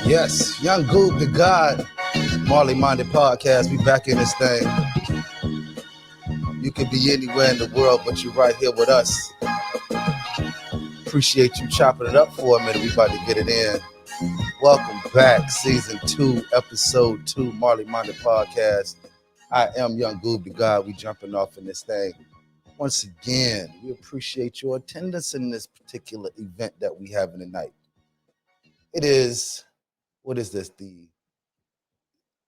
Yes, Young Goob the God, Marleyminded podcast. We back in this thing. You could be anywhere in the world, but you're right here with us. Appreciate you chopping it up for a minute. We about to get it in. Welcome back, season 2, episode 2, Marleyminded podcast. I am Young Goob the God. We jumping off in this thing. Once again, we appreciate your attendance in this particular event that we having tonight. It is, what is this, the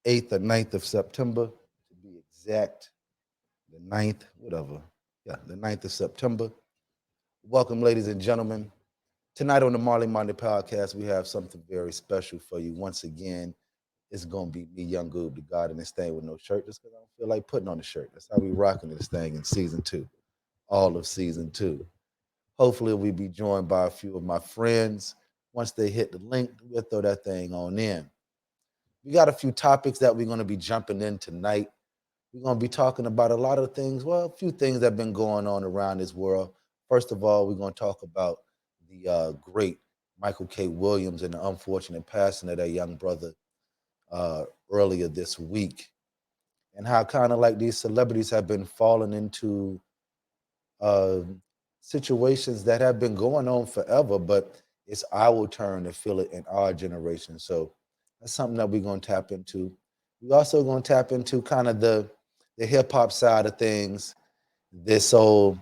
8th or 9th of September, to be exact, the 9th, whatever. Yeah, the 9th of September. Welcome, ladies and gentlemen. Tonight on the Marleyminded podcast, we have something very special for you. Once again, it's going to be me, Young Goob, the God in this thing with no shirt, just because I don't feel like putting on a shirt. That's how we rocking this thing in season 2, all of season 2. Hopefully, we'll be joined by a few of my friends. Once they hit the link, we'll throw that thing on in. We got a few topics that we're going to be jumping in tonight. We're going to be talking about a lot of things, well, a few things that have been going on around this world. First of all, we're going to talk about the great Michael K. Williams and the unfortunate passing of that young brother earlier this week, and how kind of like these celebrities have been falling into uh, situations that have been going on forever, but it's our turn to feel it in our generation. So that's something that we're going to tap into. We're also going to tap into kind of the hip hop side of things. This old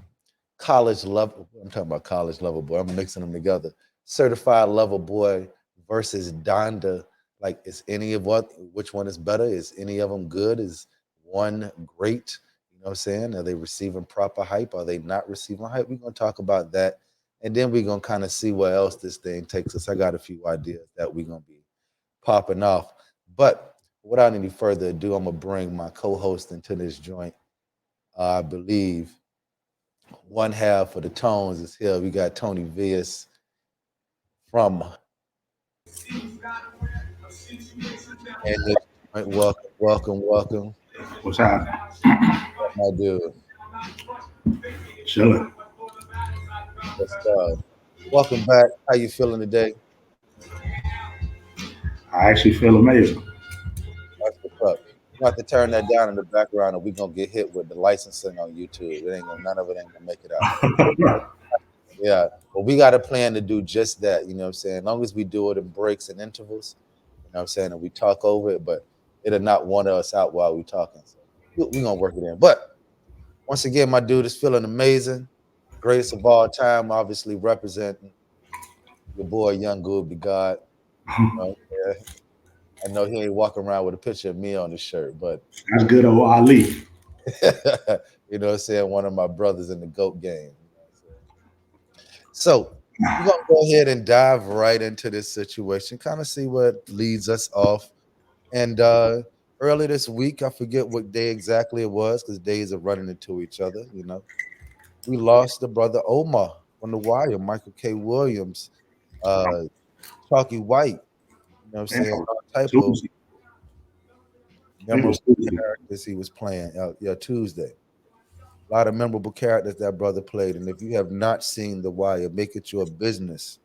college level, I'm talking about college level boy. I'm mixing them together. Certified level boy versus Donda. Like, is any of which one is better? Is any of them good? Is one great? You know what I'm saying? Are they receiving proper hype? Are they not receiving hype? We're going to talk about that. And then we're going to kind of see where else this thing takes us. I got a few ideas that we're going to be popping off. But without any further ado, I'm going to bring my co-host into this joint. I believe one half of the Tones is here. We got Tony Vias from and this joint. Welcome. What's happening? My dude. Chilling. Yes, welcome back. How you feeling today? I actually feel amazing. That's what's up. You have to turn that down in the background, or we're gonna get hit with the licensing on YouTube. None of it ain't gonna make it out. Yeah, but we got a plan to do just that. You know what I'm saying? As long as we do it in breaks and intervals, you know what I'm saying, and we talk over it, but it'll not want us out while we talking. So we're gonna work it in. But once again, my dude is feeling amazing. Greatest of all time, obviously representing your boy Young Goob the God. Yeah. I know he ain't walking around with a picture of me on his shirt, but That's good old Ali. you know what I'm saying, one of my brothers in the GOAT game. You know what I'm saying? So we're gonna go ahead and dive right into this situation, kind of see what leads us off. And early this week, I forget what day exactly it was because days are running into each other, you know. We lost the brother Omar from the Wire, Michael K. Williams, uh, Chalky White, you know what I'm And saying? All type of Tuesday. I think it was memorable Tuesday. characters he was playing. Yeah, Tuesday. A lot of memorable characters that brother played. And if you have not seen The Wire, make it your business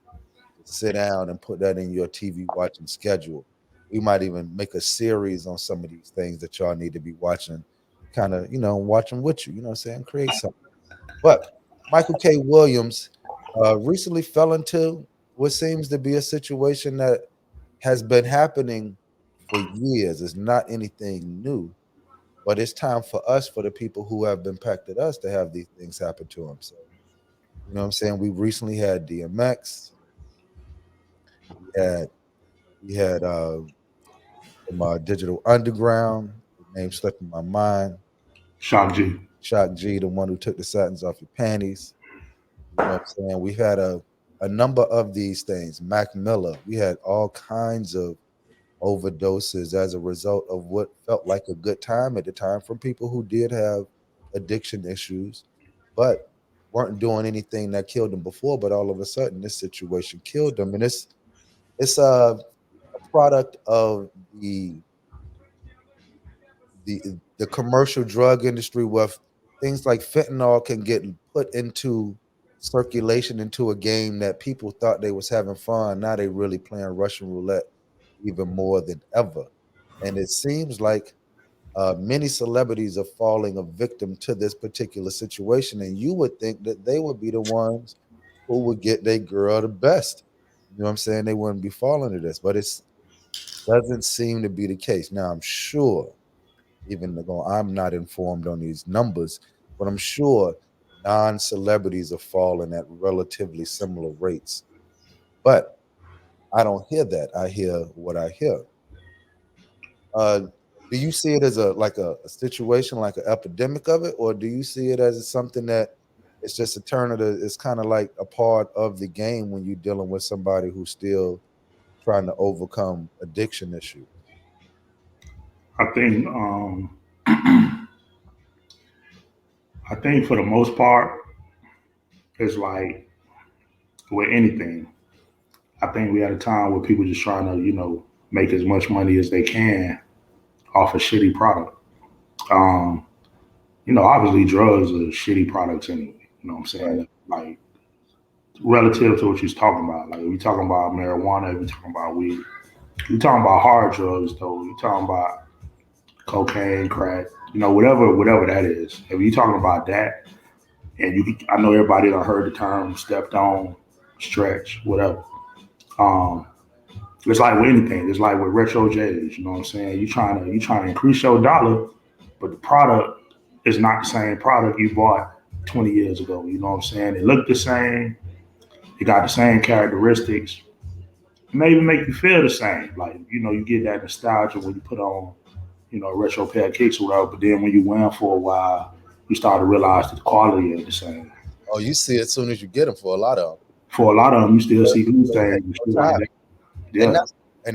to sit down and put that in your TV watching schedule. We might even make a series on some of these things that y'all need to be watching, kind of, watch them with you, you know what I'm saying? Create something. But Michael K. Williams recently fell into what seems to be a situation that has been happening for years. It's not anything new, but it's time for us, for the people who have impacted us, to have these things happen to them. So, you know what I'm saying? We recently had DMX. We had from Digital Underground. His name slipped in my mind. Shock G. Shock G, the one who took the satins off your panties. You know what I'm saying? We had a number of these things. Mac Miller. We had all kinds of overdoses as a result of what felt like a good time at the time from people who did have addiction issues, but weren't doing anything that killed them before. But all of a sudden, this situation killed them, and it's a product of the commercial drug industry, with things like fentanyl can get put into circulation, into a game that people thought they was having fun. Now they really playing Russian roulette even more than ever. And it seems like many celebrities are falling a victim to this particular situation. And you would think that they would be the ones who would get their girl the best. You know what I'm saying? They wouldn't be falling to this, but it's doesn't seem to be the case. Now, I'm sure, even though I'm not informed on these numbers, but I'm sure non-celebrities are falling at relatively similar rates. But I don't hear that. I hear what I hear. Uh, do you see it as a situation, like an epidemic of it, or do you see it as something that it's just a turn of the? It's kind of like a part of the game when you're dealing with somebody who's still trying to overcome addiction issues. I think I think for the most part, it's like with anything. I think we had a time where people just trying to, make as much money as they can off a shitty product. Um, obviously drugs are shitty products anyway. You know what I'm Right. saying? Like relative to what you're talking about. Like if you're talking about marijuana, if you're talking about weed, you're talking about hard drugs though. You're talking about cocaine, crack, whatever that is. If you're talking about that, and I know everybody done heard the term stepped on, stretch, whatever. Um, it's like with anything. It's like with retro J's. You know what I'm saying? You trying to increase your dollar, but the product is not the same product you bought 20 years ago. You know what I'm saying? It looked the same. It got the same characteristics. It may even make you feel the same. Like you get that nostalgia when you put on a retro pair of kicks or whatever. But then when you wear them for a while, you start to realize that the quality ain't the same. Oh, you see it as soon as you get them for a lot of them. For a lot of them, you still But see glue it stains takes and shit no like time. that. And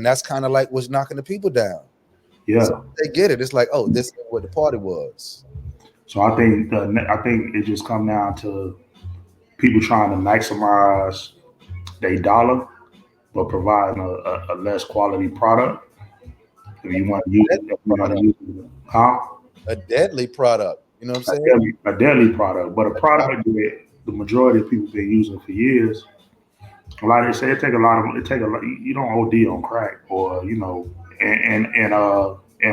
Yeah, that's kind of like what's knocking the people down. So yeah. they get it. It's like, oh, this is what the party was. So I think it just come down to people trying to maximize their dollar, but providing a less quality product. If you want to use it, Deadly if you want to product. use it, huh? A deadly product. You know what I'm A saying? daily, a daily product, but a product that the majority of people been using for years. Like they say, it take a lot. You don't OD on crack, or in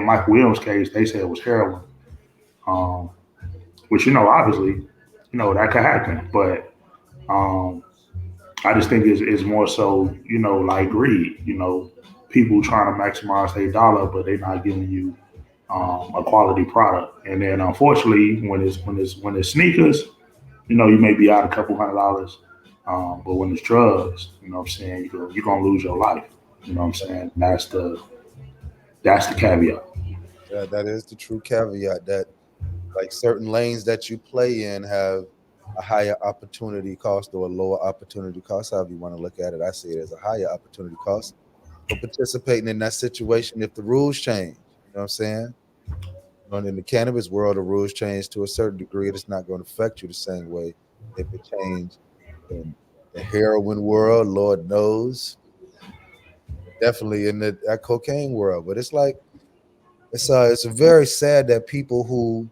Mike Williams' case, they said it was heroin. Um, which obviously, that could happen, but um, I just think it's more so, like greed. People trying to maximize their dollar, but they're not giving you a quality product. And then unfortunately, when it's sneakers, you may be out a couple $100. But when it's drugs, what I'm saying, you're gonna lose your life. You know what I'm saying? That's the caveat. Yeah, that is the true caveat that like certain lanes that you play in have a higher opportunity cost or a lower opportunity cost, however you want to look at it. I see it as a higher opportunity cost for participating in that situation if the rules change. You know what I'm saying? And in the cannabis world, the rules change to a certain degree. It's not going to affect you the same way if it changed in the heroin world, Lord knows. Definitely in the that cocaine world. But it's like it's very sad that people who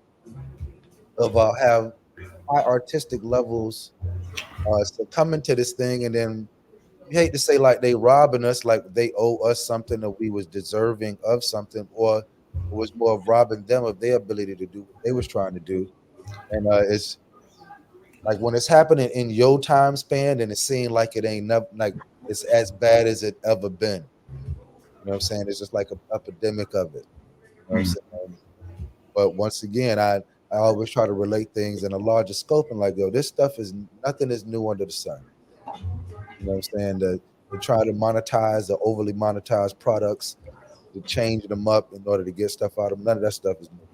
have high artistic levels succumbing to this thing, and then you hate to say like they robbing us, like they owe us something that we was deserving of something, or it was more of robbing them of their ability to do what they was trying to do. And it's like when it's happening in your time span, and it seems like it ain't never like it's as bad as it ever been. You know what I'm saying? It's just like an epidemic of it. You know what I'm Mm. saying? But once again, I always try to relate things in a larger scope and like, yo, this stuff is nothing is new under the sun. You know what I'm saying? To try to monetize the overly monetized products, to change them up in order to get stuff out of them. None of that stuff is new.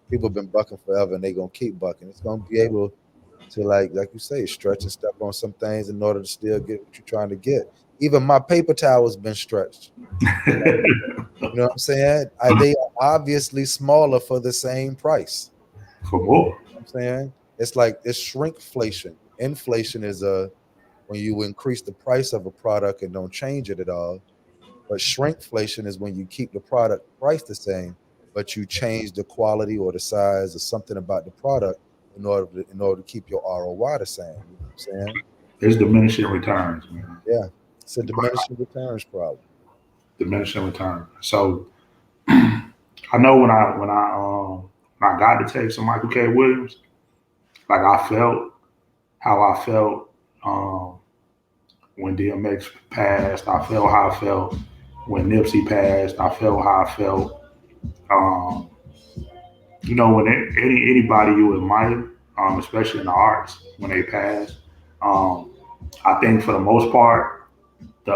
People have been bucking forever and they're gonna keep bucking. It's gonna be able to like you say, stretch and step on some things in order to still get what you're trying to get. Even my paper towel has been stretched. You know what I'm saying? They are obviously smaller for the same price. For more. You know what I'm saying it's like it's shrinkflation. Inflation is when you increase the price of a product and don't change it at all. But shrinkflation is when you keep the product price the same, but you change the quality or the size or something about the product in order to keep your ROI the same. You know what I'm saying? It's diminishing returns, man. Yeah, it's a diminishing returns problem. diminishing return. So I know when I got the text from Michael K. Williams, like I felt how I felt when DMX passed. I felt how I felt when Nipsey passed. I felt how I felt, um, when anybody you admire, especially in the arts, when they pass. Um, I think for the most part, the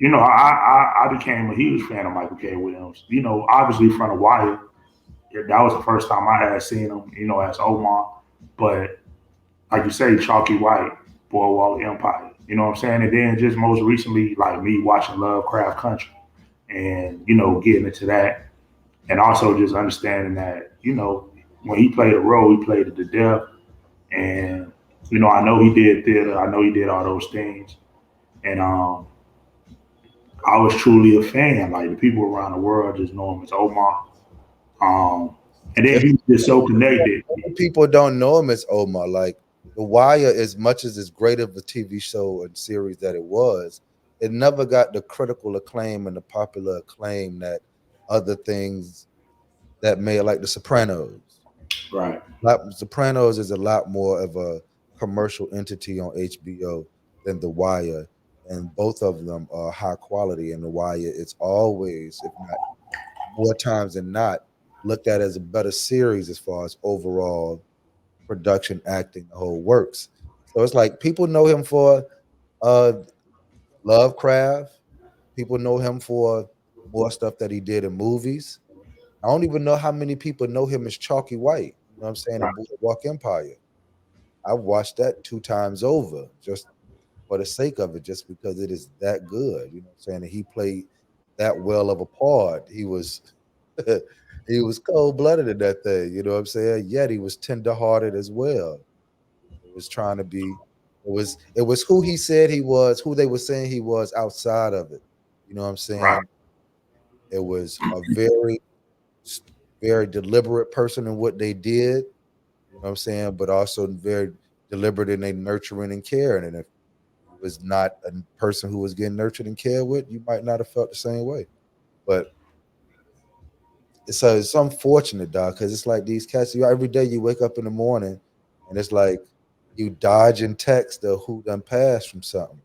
I became a huge fan of Michael K. Williams. Obviously from The Wire, that was the first time I had seen him. As Omar, but like you say, Chalky White, Boardwalk Empire. You know what I'm saying? And then just most recently, like me watching Lovecraft Country, and getting into that, and also just understanding that when he played a role, he played it to death. And I know he did theater. I know he did all those things, and I was truly a fan. Like the people around the world just know him as Omar. And then If he's just so connected. people don't know him as Omar, like The Wire, as much as great of a TV show and series that it was, it never got the critical acclaim and the popular acclaim that other things that made, like The Sopranos. Right. Sopranos is a lot more of a commercial entity on HBO than The Wire, and both of them are high quality. And The Wire, it's always, if not more times than not, looked at as a better series as far as overall production, acting, the whole works. So it's like people know him for uh Lovecraft. People know him for more stuff that he did in movies. I don't even know how many people know him as Chalky White. You know what I'm saying? In Right. Boardwalk Empire. I've watched that 2 times over just for the sake of it, just because it is that good. You know what I'm saying? And he played that well of a part. He was he was cold blooded in that thing. You know what I'm saying? Yet he was tender hearted as well. It was trying to be. It was who he said he was, who they were saying he was outside of it. You know what I'm Right. saying? It was a very deliberate person in what they did. You know what I'm saying? But also very deliberate in their nurturing and caring. And if you was not a person who was getting nurtured and cared with, you might not have felt the same way. But it's unfortunate, dog, because it's like these cats. Every day you wake up in the morning, and it's like you dodging text of who done passed from something.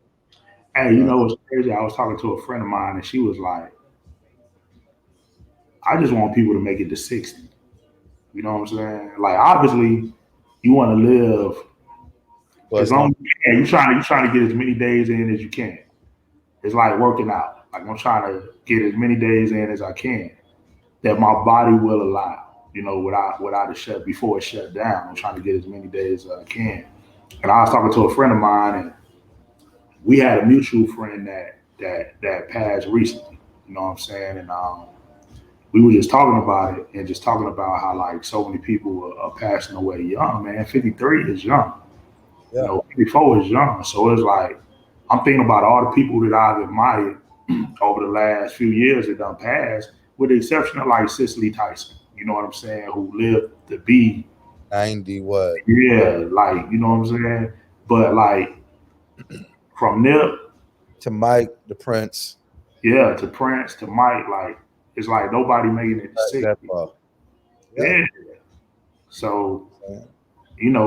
Hey, You know, it's crazy. I was talking to a friend of mine, and she was like, "I just want people to make it to 60." You know what I'm saying? Like, obviously, you want to live for as as long long as you can. You trying to get as many days in as you can. It's like working out. Like I'm trying to get as many days in as I can that my body will allow. Without it shut before it shut down. I'm trying to get as many days as I can. And I was talking to a friend of mine, and we had a mutual friend that passed recently. You know what I'm saying? And we were just talking about it and just talking about how like so many people are passing away young. Man, 53 is young. yeah, 54 is young. So it's like I'm thinking about all the people that I've admired over the last few years that done passed, with the exception of like Cicely Tyson. You know what I'm saying? Who lived to be, 90 what yeah, like what I'm saying. But like from Nip, to Mike the Prince, yeah, to Prince to Mike, like it's like nobody making it to like that 60. far. Yeah. Yeah. So Yeah.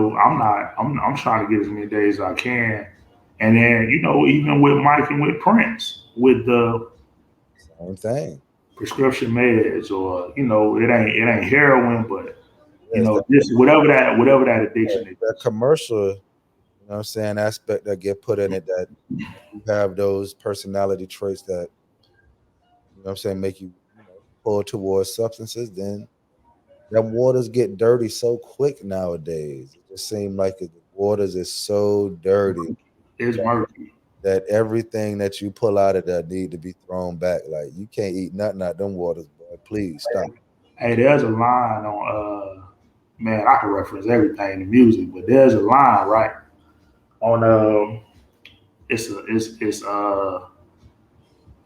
I'm trying to get as many days as I can. And then, even with Mike and with Prince, with the Same thing. prescription meds, or it ain't heroin, but Yeah, it's just whatever that addiction that is. commercial, you know what I'm saying, aspect that get put in it, that you have those personality traits that, you know what I'm saying, make you, pull towards substances, then them waters get dirty so quick nowadays. It just seems like the waters is so dirty It's murky. that everything that you pull out of there need to be thrown back. Like you can't eat nothing out them waters, boy. Please stop. Hey, there's a line on man, I can reference everything in music, but there's a line right on it's a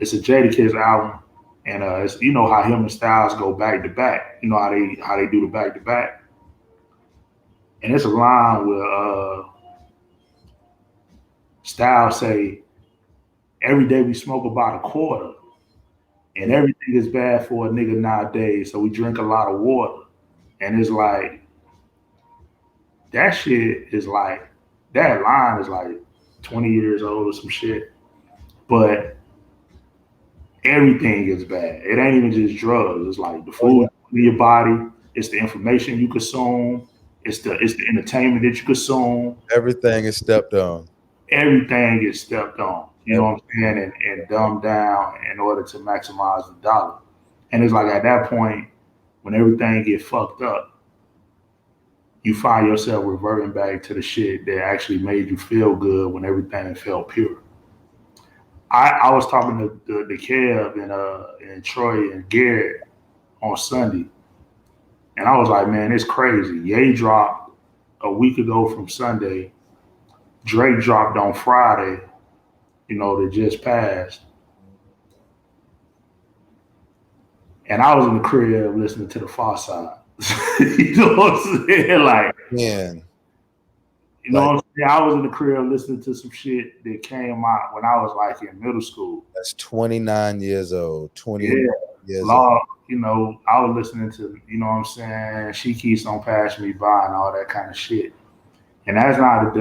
Jadakiss album, and it's how him and Styles go back to back. You know how they do the back to back, and it's a line where Styles say, every day we smoke about a quarter, and everything is bad for a nigga nowadays. So we drink a lot of water, and it's like that shit is like that line is like 20 years old or some shit, but everything is bad. It ain't even just drugs. It's like the Oh yeah. food in your body. It's the information you consume. It's the entertainment that you consume. Everything is stepped on. Everything gets stepped on. You know Every, what I'm saying? And dumbed down in order to maximize the dollar. And it's like at that point, when everything get fucked up, you find yourself reverting back to the shit that actually made you feel good when everything felt pure. I was talking to the Kev and Troy and Garrett on Sunday, and I was like, man, it's crazy. Ye dropped a week ago from Sunday. Drake dropped on Friday, that just passed. And I was in the crib listening to the Far Side. You know what I'm saying? Like, man, you know like what I'm saying? I was in the crib listening to some shit that came out when I was like in middle school. that's 29 years old. 29 Yeah. years old. Law, I was listening to, what I'm saying, She Keeps on Passing Me By and all that kind of shit. And that's not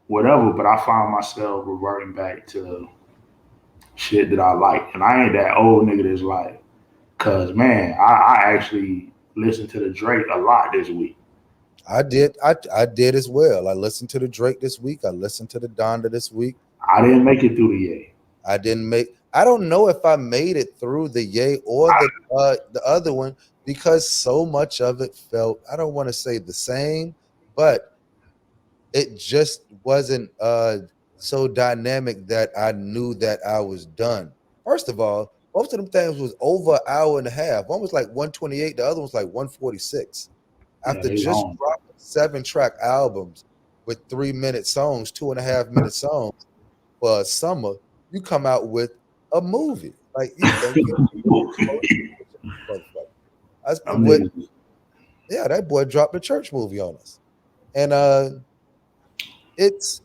whatever, but I find myself reverting back to shit that I like. And I ain't that old nigga that's like, cause man, I actually listened to the Drake a lot this week. I did as well. I listened to the Drake this week. I listened to the Donda this week. I didn't make it through the year. I didn't make. I don't know if I made it through the Ye or the other one because so much of it felt. I don't want to say the same, but it just wasn't so dynamic that I knew that I was done. First of all, most of them things was over an hour and a half. One was like 128, the other was like 146. Yeah, After they just long. dropping 7-track albums with 3-minute songs, 2.5-minute songs for a summer, you come out with a movie. Like you think you motherfucker. I Them with niggas, yeah, that boy dropped a church movie on us. And it's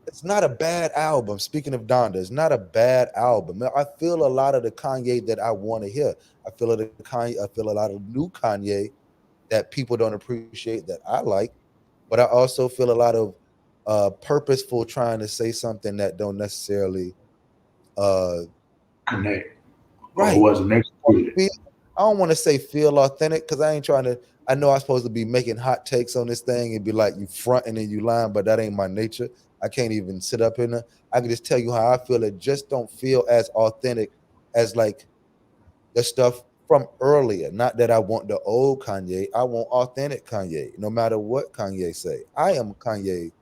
it's not a bad album. Speaking of Donda, it's not a bad album. I feel a lot of the Kanye that I want to hear. I feel a lot of new Kanye that people don't appreciate that I like, but I also feel a lot of purposeful trying to say something that don't necessarily uh connect or right. wasn't executed. Feel, I don't want to say feel authentic because I ain't trying to. I know I'm supposed to be making hot takes on this thing and be like you fronting and you lying, but that ain't my nature. I can't even sit up in there. I can just tell you how I feel. It just don't feel as authentic as like the stuff from earlier. Not that I want the old Kanye. I want authentic Kanye. No matter what Kanye say, I am a Kanye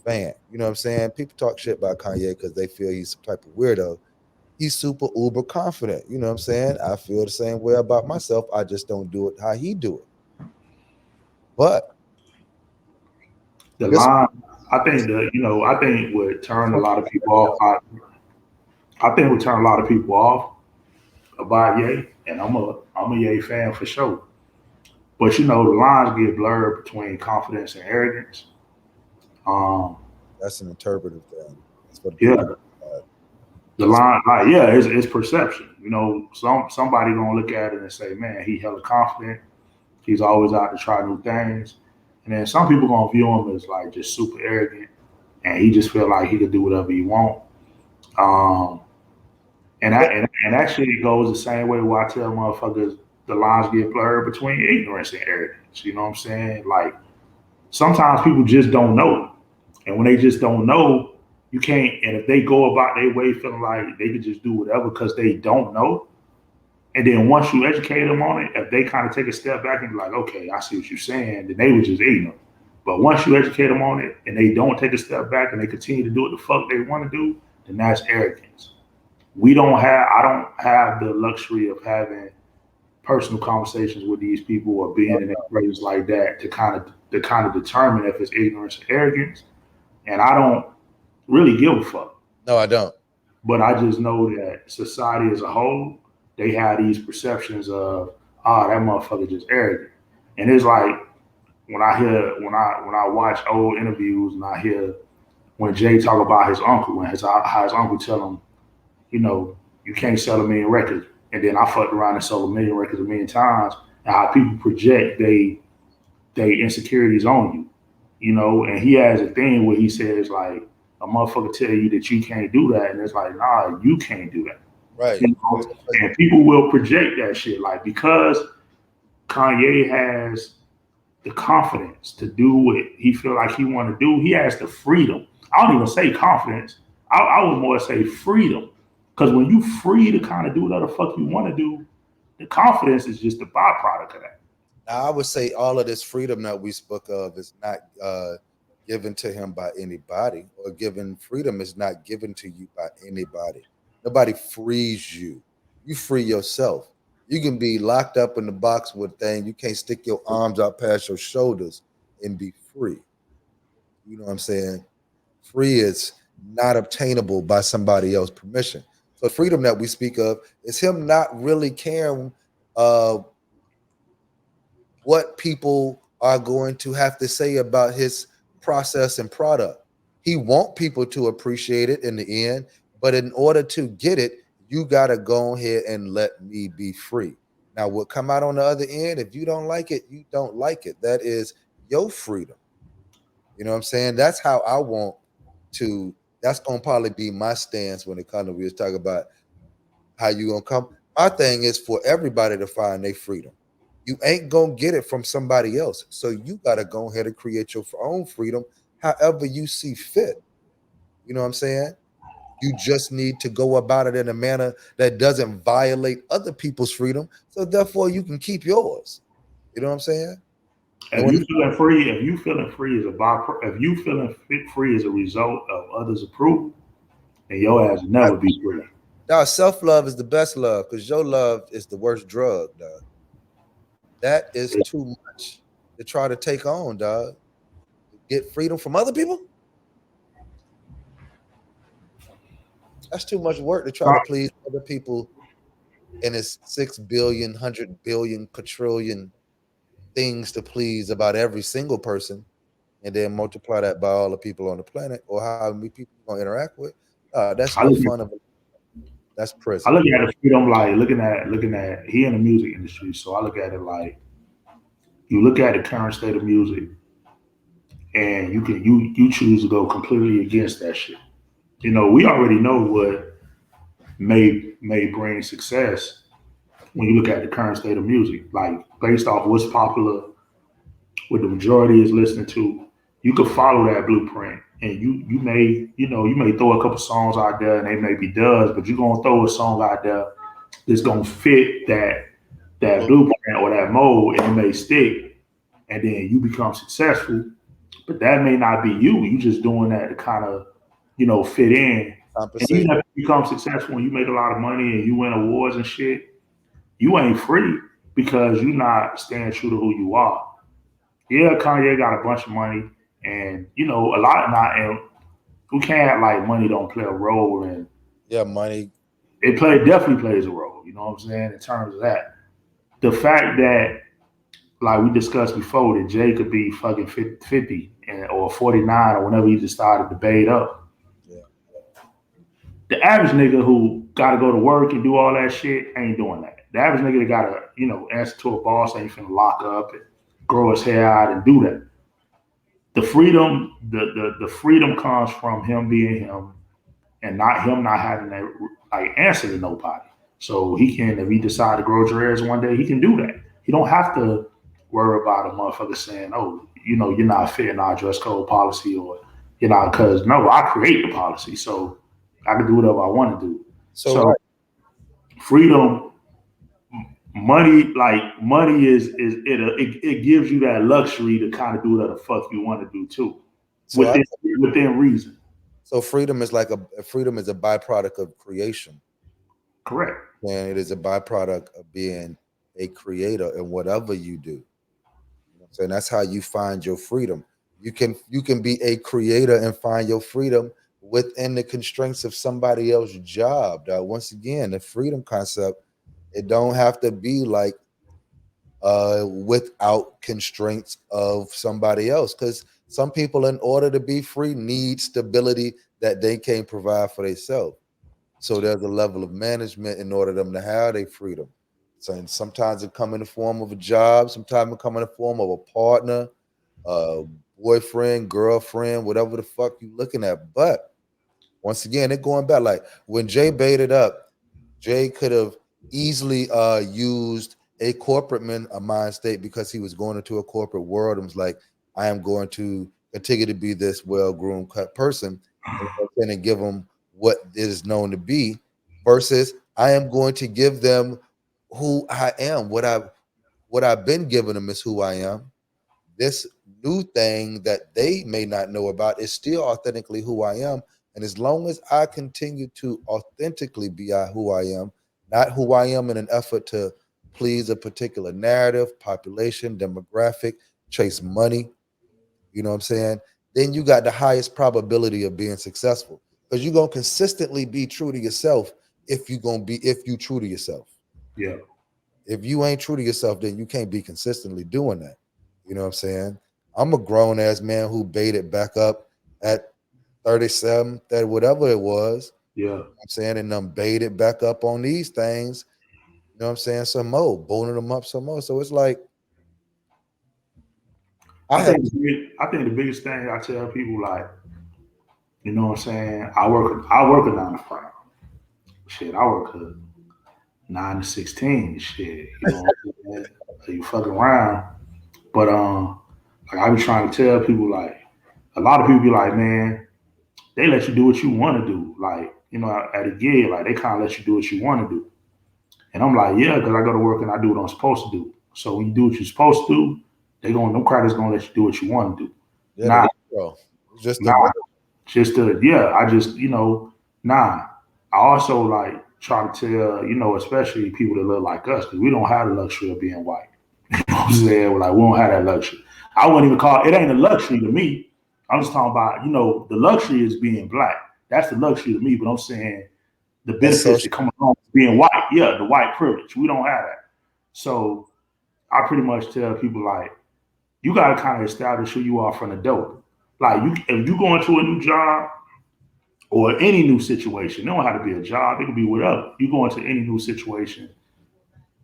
fan. You know what I'm saying? People talk shit about Kanye because they feel he's some type of weirdo. He's super uber confident. You know what I'm saying? I feel the same way about myself. I just don't do it how he do it. But The this line, I think I think what turned a lot of people off. I think what turned a lot of people off about Ye, and I'm a Ye fan for sure. But the lines get blurred between confidence and arrogance. Um, that's an interpretive thing. That's what people. yeah, the That's line, like, yeah, it's perception. Somebody gonna look at it and say, man, he hella confident. He's always out to try new things. And then some people gonna view him as like just super arrogant, and he just feel like he could do whatever he want. Um, and that shit goes the same way where I tell motherfuckers the lines get blurred between ignorance and arrogance. You know what I'm saying? Like sometimes people just don't know, and when they just don't know, you can't. And if they go about their way feeling like they could just do whatever because they don't know, and then once you educate them on it, if they kind of take a step back and be like, okay, I see what you're saying, then they were just ignorant. But once you educate them on it and they don't take a step back and they continue to do what the fuck they want to do, then that's arrogance. I don't have the luxury of having personal conversations with these people or being in a place like that to kind of determine if it's ignorance or arrogance. And I don't really give a fuck. no, I don't. But I just know that society as a whole, they have these perceptions of, that motherfucker just arrogant. And it's like when I watch old interviews and I hear when Jay talk about his uncle and how his uncle tell him, you can't sell a million records, and then I fucked around and sold a million records a million times, and how people project they insecurities on you, and he has a thing where he says like a motherfucker tell you that you can't do that, and it's like nah, you can't do that, Right. you know, and people will project that shit like because Kanye has the confidence to do what he feel like he want to do. He has the freedom. I don't even say confidence. I would more say freedom. Because when you free to kind of do whatever the fuck you want to do, the confidence is just a byproduct of that. Now, I would say all of this freedom that we spoke of is not given to him by anybody, or given freedom is not given to you by anybody. Nobody frees you. You free yourself. You can be locked up in the box with thing. You can't stick your arms out past your shoulders and be free. You know what I'm saying? Free is not obtainable by somebody else's permission. So freedom that we speak of is him not really caring uh, what people are going to have to say about his process and product. He want people to appreciate it in the end, but in order to get it, you got to go ahead and let me be free. Now, what come out on the other end, if you don't like it, you don't like it. That is your freedom. You know what I'm saying? That's how I want to. That's gonna probably be my stance when it comes to we was talking about how you gonna come. My thing is for everybody to find their freedom. You ain't gonna get it from somebody else, so you gotta go ahead and create your own freedom, however you see fit. You know what I'm saying? You just need to go about it in a manner that doesn't violate other people's freedom, so therefore you can keep yours. You know what I'm saying? And If when you feeling free, if you feeling free as a if you feeling free as a result of others' approval, then your ass will never be free. Dog, self love is the best love because your love is the worst drug, dog. That is too much to try to take on, dog. Get freedom from other people. That's too much work to try to please other people and it's 6 billion, 100 billion, quadrillion things to please about every single person, and then multiply that by all the people on the planet or how many people you're gonna interact with. That's I no look fun of it. That's I prison. look at the freedom like looking at he in the music industry, so I look at it like you look at the current state of music and you choose to go completely against that shit. We already know what may bring success when you look at the current state of music, like based off what's popular, what the majority is listening to. You could follow that blueprint, and you may throw a couple songs out there, and they may be duds, but you're gonna throw a song out there that's gonna fit that blueprint or that mold, and it may stick, and then you become successful. But that may not be you. You just doing that to kind of fit in. And Compensate. even if you become successful and you make a lot of money and you win awards and shit, you ain't free because you're not staying true to who you are. Yeah, Kanye got a bunch of money, and a lot not, and we can't act like money don't play a role, and Yeah, money. it definitely plays a role. You know what I'm saying in terms of that. The fact that like we discussed before that Jay could be fucking 50 or 49 or whenever he decided to bait up. Yeah. The average nigga who got to go to work and do all that shit ain't doing that. The average nigga that got to answer to a boss ain't finna lock up and grow his hair out and do that. The freedom, the freedom comes from him being him and not him not having to like answer to nobody. So he can, if he decide to grow dreads one day, he can do that. He don't have to worry about a motherfucker saying, "Oh, you're not fitting our dress code policy," or you're not, because no, I create the policy, so I can do whatever I want to do. So So right. freedom, money it gives you that luxury to kind of do whatever the fuck you want to do too, So I, within reason. so freedom is like a freedom is a byproduct of creation. Correct. And it is a byproduct of being a creator in whatever you do. You know what I'm saying? That's how you find your freedom. You can be a creator and find your freedom within the constraints of somebody else's job. Once again, the freedom concept, it don't have to be like without constraints of somebody else. Because Some people, in order to be free, need stability that they can't provide for themselves. So there's a level of management in order them to have their freedom. So and sometimes it come in the form of a job, sometimes it come in the form of a partner, a boyfriend, girlfriend, whatever the fuck you looking at. But once again, it going back. Like when Jay baited up, Jay could have easily used a corporate a mind state because he was going into a corporate world and was like, I am going to continue to be this well-groomed person and give them what it is known to be, versus I am going to give them who I am. What I've been giving them is who I am. This new thing that they may not know about is still authentically who I am. And as long as I continue to authentically be who I am, not who I am in an effort to please a particular narrative, population, demographic, chase money, you know what I'm saying? Then you got the highest probability of being successful because you're going to consistently be true to yourself if you true to yourself. Yeah. If you ain't true to yourself, then you can't be consistently doing that. You know what I'm saying? I'm a grown ass man who baited back up at 37, that whatever it was. Yeah. You know what I'm saying, and then baited back up on these things. You know what I'm saying? Some more, boning them up some more. So it's like I think the biggest thing I tell people, like, you know what I'm saying, I work a 9 to 5. Shit, I work a 9 to 16. Shit, you know what I'm saying? You fucking around. But like I be trying to tell people, like, a lot of people be like, man, they let you do what you want to do. Like, you know, at a gig, like they kind of let you do what you want to do. And I'm like, yeah, because I go to work and I do what I'm supposed to do. So when you do what you're supposed to do, them credits gonna let you do what you want to do. yeah, Nah, bro. Just nah, just to yeah. I just nah. I also like try to tell especially people that look like us because we don't have the luxury of being white. You know what I'm saying? We're like we don't have that luxury. I wouldn't even call it ain't a luxury to me. I'm just talking about the luxury is being black. That's the luxury to me. But I'm saying the benefits that come along with being white. Yeah, the white privilege. We don't have that. So I pretty much tell people like you got to kind of establish who you are from the dope. Like if you go into a new job or any new situation, it don't have to be a job. It could be whatever. You go into any new situation,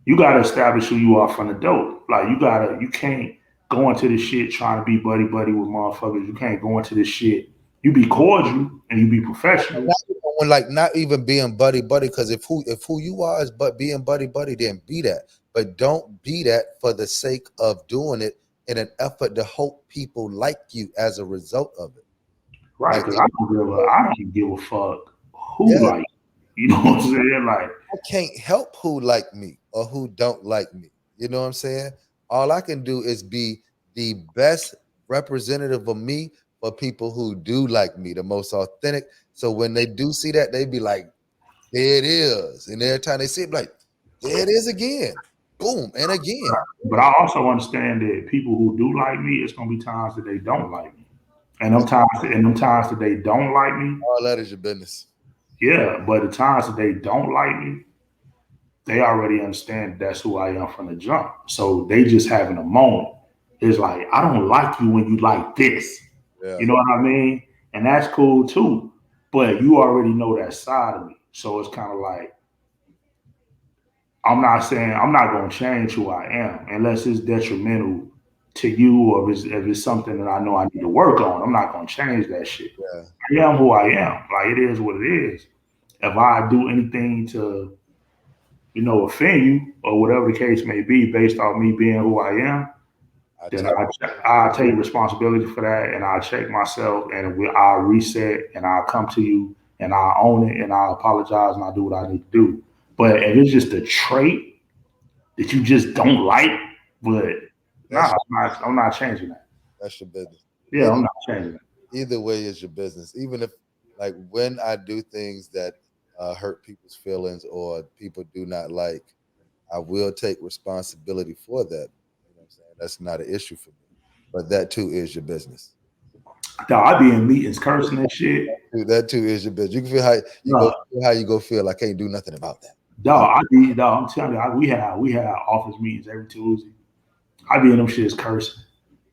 you got to establish who you are from the dope. Like you can't go into this shit trying to be buddy buddy with motherfuckers. You can't go into this shit. You be cordial and you be professional. Not even being buddy buddy, because if who you are is but being buddy buddy, then be that. But don't be that for the sake of doing it in an effort to hope people like you as a result of it. Right, Like, because I don't give a fuck who yeah, like you know what I'm saying? Like I can't help who like me or who don't like me. You know what I'm saying? All I can do is be the best representative of me for people who do like me, the most authentic. So when they do see that, they be like, there it is. And every time they see it, like, there it is again. Boom. And again. but I also understand that people who do like me, it's gonna be times that they don't like me. And them times that they don't like me, All that is your business. yeah, but the times that they don't like me, they already understand that's who I am from the jump. So they just having a moment. It's like, I don't like you when you like this. Yeah. You know what I mean? And that's cool too. But you already know that side of me. So it's kind of like, I'm not saying I'm not going to change who I am unless it's detrimental to you or if it's something that I know I need to work on. I'm not going to change that shit. Yeah. I am who I am. Like it is what it is. If I do anything to offend you or whatever the case may be based off me being who I am, I then tell I take responsibility for that and I check myself and I'll reset and I'll come to you and I'll own it and I'll apologize and I'll do what I need to do. But if it's just a trait that you just don't like, but that's nah, I'm not changing that. that's your business. Yeah, I'm not changing it. Either way is your business. Even if, like, when I do things that hurt people's feelings or people do not like, I will take responsibility for that. You know what I'm saying? That's not an issue for me. But that too is your business. Dog, I be in meetings cursing and shit. Dude, that too is your business. You can feel Nah, how you go feel. I can't do nothing about that. dog, I'm telling you, we have office meetings every Tuesday. I be in them shits cursing.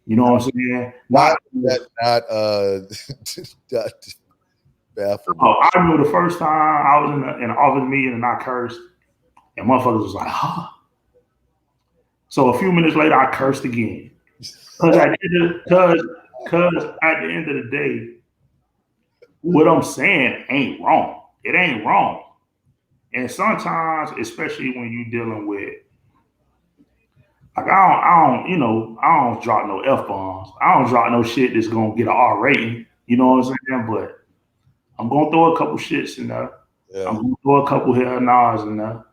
You know what I'm saying? Why Not. did that not that baffle me? Oh, I remember the first time I was in an office meeting and I cursed, and motherfuckers was like, huh. So a few minutes later, I cursed again. Cause at the end of, cause at the end of the day, what I'm saying ain't wrong. It ain't wrong. And sometimes, especially when you dealing with like I don't drop no F bombs. I don't drop no shit that's gonna get an R rating. You know what I'm saying? But I'm gonna throw a couple shits in there. I'm Yeah, gonna throw a couple hell nods in there.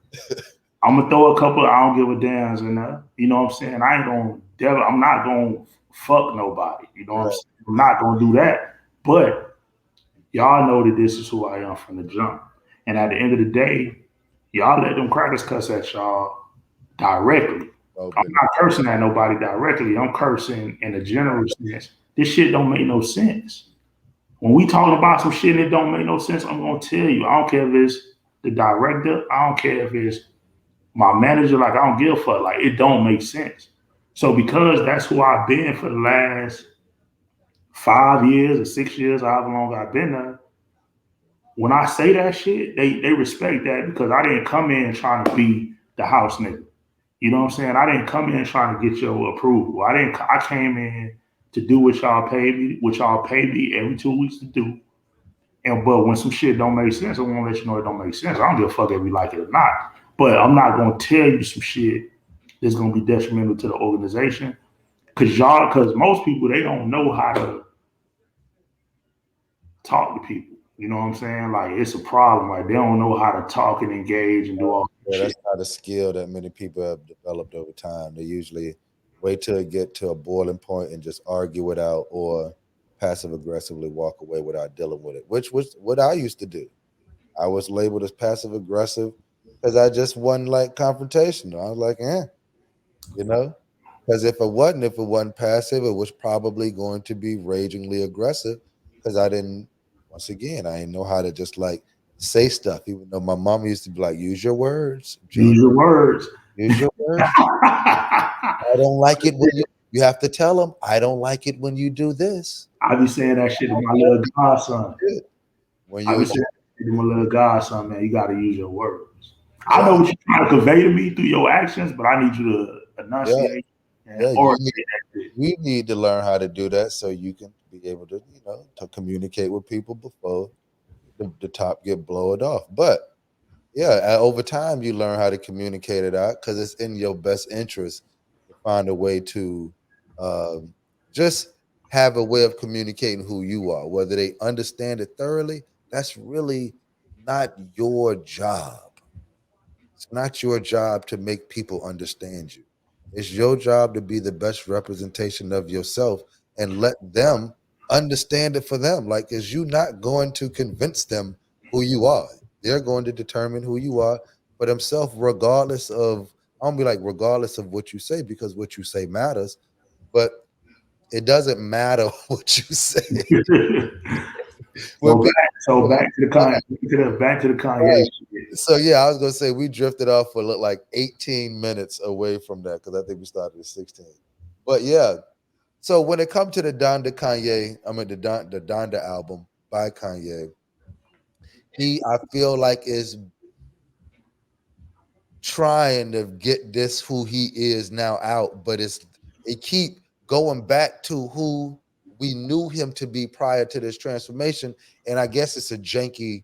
I'm gonna throw a couple I don't give a damns in there. You know what I'm saying? I ain't gonna I'm not gonna fuck nobody. You know what I'm right. saying? I'm not gonna do that. But y'all know that this is who I am from the jump. And at the end of the day, y'all let them crackers cuss at y'all directly. I'm Open. not cursing at nobody directly. I'm cursing in a general sense. This shit don't make no sense. When we talking about some shit that don't make no sense, I'm gonna tell you. I don't care if it's the director. I don't care if it's my manager. Like I don't give a fuck. Like it don't make sense. So because that's who I've been for the last 5 years or 6 years, however long I've been there, when I say that shit, they respect that because I didn't come in trying to be the house nigga. You know what I'm saying? I didn't come in trying to get your approval. I came in to do what y'all pay me every 2 weeks to do. And but when some shit don't make sense, I want to let you know it don't make sense. I don't give a fuck if you like it or not. But I'm not gonna tell you some shit that's gonna be detrimental to the organization. Cause most people they don't know how to talk to people. You know what I'm saying? Like it's a problem. Like they don't know how to talk and engage and do all that Yeah, shit. that's not a skill that many people have developed over time. They usually wait till it get to a boiling point and just argue it out or passive aggressively walk away without dealing with it, which was what I used to do. I was labeled as passive aggressive because I just wasn't like confrontational. I was like, you know, because if it wasn't passive, it was probably going to be ragingly aggressive because I didn't, once again, I didn't know how to just like say stuff, even though my mom used to be like, use your words, Gene, Use your words. use your words. I don't like it when you have to tell them, I don't like it when you do this. I be saying that shit to my little godson. Good. When I be you, saying that shit to my little godson, man, you gotta use your words. I know yeah, what you're trying to convey to me through your actions, but I need you to yeah, enunciate and yeah, orate that shit. you need to learn how to do that so you can be able to, to communicate with people before the top get blowed off. But yeah, over time you learn how to communicate it out because it's in your best interest to find a way to um, just have a way of communicating who you are. Whether they understand it thoroughly, that's really not your job. It's not your job to make people understand you. It's your job to be the best representation of yourself and let them understand it for them. Like, is you not going to convince them who you are? They're going to determine who you are for themselves, regardless of, I don't be like, regardless of what you say, because what you say matters, but it doesn't matter what you say. When so people, back to the Kanye right. shit. So yeah, I was gonna say we drifted off for like 18 minutes away from that because I think we started at 16. But yeah, so when it comes to the Donda Kanye, I mean the Donda album by Kanye, he I feel like is trying to get this who he is now out, but it keep going back to who we knew him to be prior to this transformation. And I guess it's a janky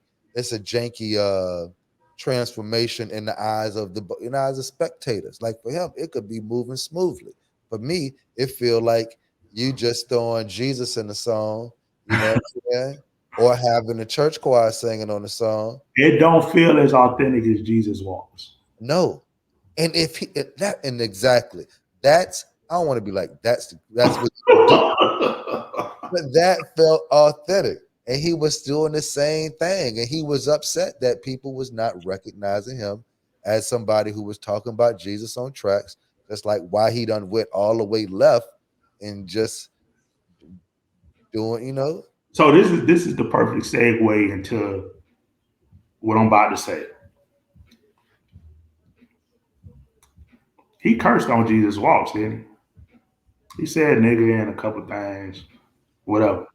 transformation in the eyes of spectators. Like for him, it could be moving smoothly. For me, it feel like you just throwing Jesus in the song, you know what I'm saying? Or having the church choir singing on the song. It don't feel as authentic as Jesus walks. No, and if he that and exactly that's I don't want to be like that's what you do, but that felt authentic, and he was doing the same thing, and he was upset that people was not recognizing him as somebody who was talking about Jesus on tracks, just like why he done went all the way left and just doing So this is the perfect segue into what I'm about to say. He cursed on Jesus walks, didn't he? He said nigga and a couple things, whatever.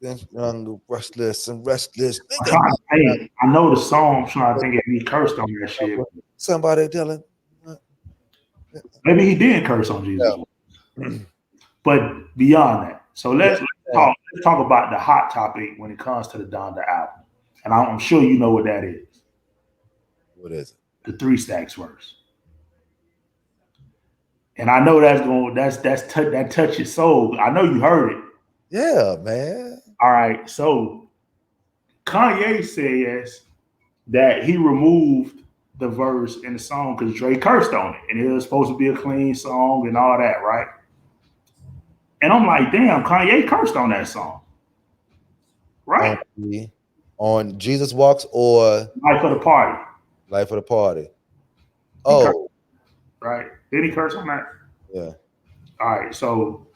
Young, restless and restless. I'm Nigga, trying to think. I know the song. I'm trying to think if he cursed on that shit. somebody telling. Maybe he did curse on Jesus. Yeah. But beyond that, so let's Yeah. talk about the hot topic when it comes to the Donda album, and I'm sure you know what that is. What is it? The Three Stacks verse, and I know that touch your soul. I know you heard it. Yeah, man. All right, so Kanye says that he removed the verse in the song because Dre cursed on it, and it was supposed to be a clean song and all that, right? And I'm like, damn, Kanye cursed on that song, right? On Jesus Walks or Life of the Party. Life of the Party. He cursed, Oh, right? Did he curse on that? yeah. All right, so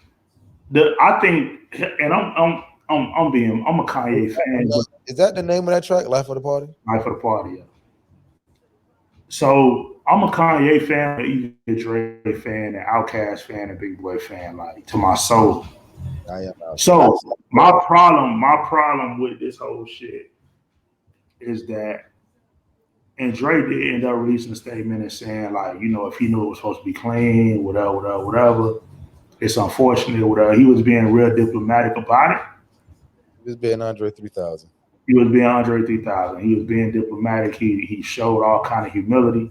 I think, and I'm a Kanye fan, but Is that the name of that track? Life of the Party? Life of the Party. Yeah. So I'm a Kanye fan, but even a Dre fan, an Outkast fan, a Big Boy fan, like to my soul. I am out. So my problem with this whole shit is that, and Dre did end up releasing a statement and saying like, if he knew it was supposed to be clean, whatever, whatever, whatever. It's unfortunate, whatever. He was being real diplomatic about it. He was being Andre 3000. He was being Andre 3000. He was being diplomatic. He showed all kind of humility.